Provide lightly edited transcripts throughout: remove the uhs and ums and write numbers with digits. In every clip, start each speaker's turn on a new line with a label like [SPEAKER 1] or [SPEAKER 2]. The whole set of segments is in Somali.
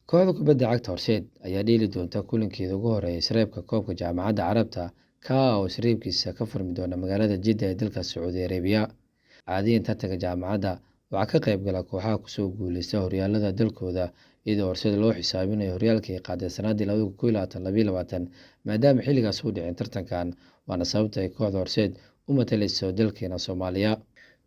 [SPEAKER 1] Kooxda kubadda cagta Horseed ayaa dheeli doonta kulankeeda ugu horeeya isreebka koobka Jaamacadda Carabta ka oo isreebkiisa ka furmi doona magaalada Jidda ee dalka Sacuudi Carabiya. Caadiyan tartanka jaamacadda waxaa ka qayb gala kooxaha kusoo guuleysta horyaalada dalkooda iyadoo Horseed loo xisaabinayo horyaalkii ay qaaday sanadii 2021-2022 maadaama xilligaas uu dhicin tartankan waana sababta ay kooxda Horseed u matalayso dalkeena Soomaaliya.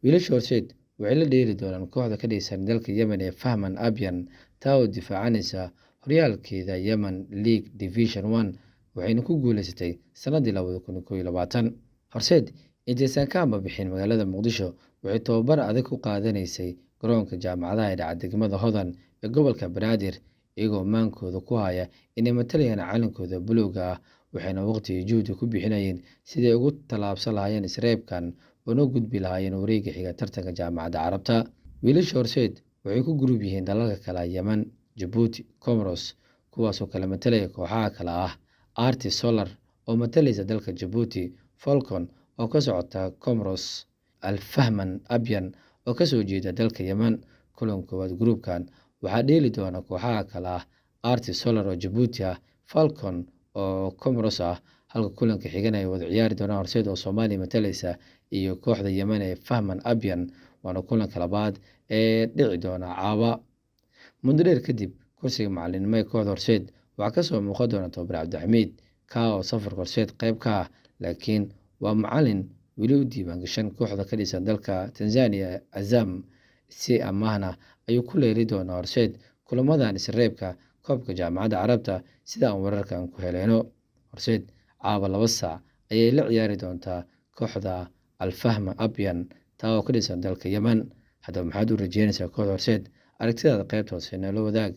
[SPEAKER 1] Wiilasha Horseed waxay la dheeli doonaan kooxda ka dhisan dalka Yemen ee Fahman Albion taa oo difaacanaysa horyaalkeeda Yemen League Division 1 waxayna ku guuleysatay sanadii 2021. Horseed intaysan ka bixin magaalada Muqdisho waxay tababar adag ku qaadanaysay garoonka jaamacadda ee dhaca degmada Hodan ee gobolka Banaadir iyagoo maankooda ku haya inay matalayaan calankooda buluugga ah waxayna waqti iyo juhdi ku bixinayeen sidii ay ugu tallaabsan lahaayeen isreebkan una gudbi lahaayeen wareegga xiga tartanka Jaamacadda Carabta. Wiilasha Horseed waxay ku gurub yihiin dalalka kale Yemen, Djibouti, Comoros kuwaasoo kala matalaya kooxaha kale ah Arti Solar oo matalaysa dalka Djibouti, Falcon oo ka socota Comoros, Al Fahman Albion oo ka soo jeeda dalka Yemen. Kulan koowaad gruubkan waxaa dheeli doona kooxaha kale ah Arti Solar oo Djibouti ah, Falcon oo Comoros ah, halka kulanka xigana ay wada ciyaari doonaan Horseed oo Soomaaliya matalaysa iyo kooxda Yemen ee Fahman Albion waana kulanka labaad ee dhici doona caawa. Muddo dheer kadib kursiga macalinimo ee kooxda Horseed waxaa ka soo muuqan doona Tababare Cabdixamiid ka oo safarka Horseed qayb ka ah laakiin waa macalin weli u diiwaan gashan kooxda ka dhisan dalka Tanzania Azam si amaahna ayuu ku leeri doonaa Horseed kulamadan isreebka koobka Jaamacadda Carabta sida aan wararkan ku heleyno. Horseed caawa 2 saac ayay la ciyaari doontaa kooxda Al Fahman Albion taa oo ka dhisan dalka Yemen. Haddaba maxaad u rajeynaysaa kooxda Horseed? Aragtidaada qaybta hoose nala wadaag.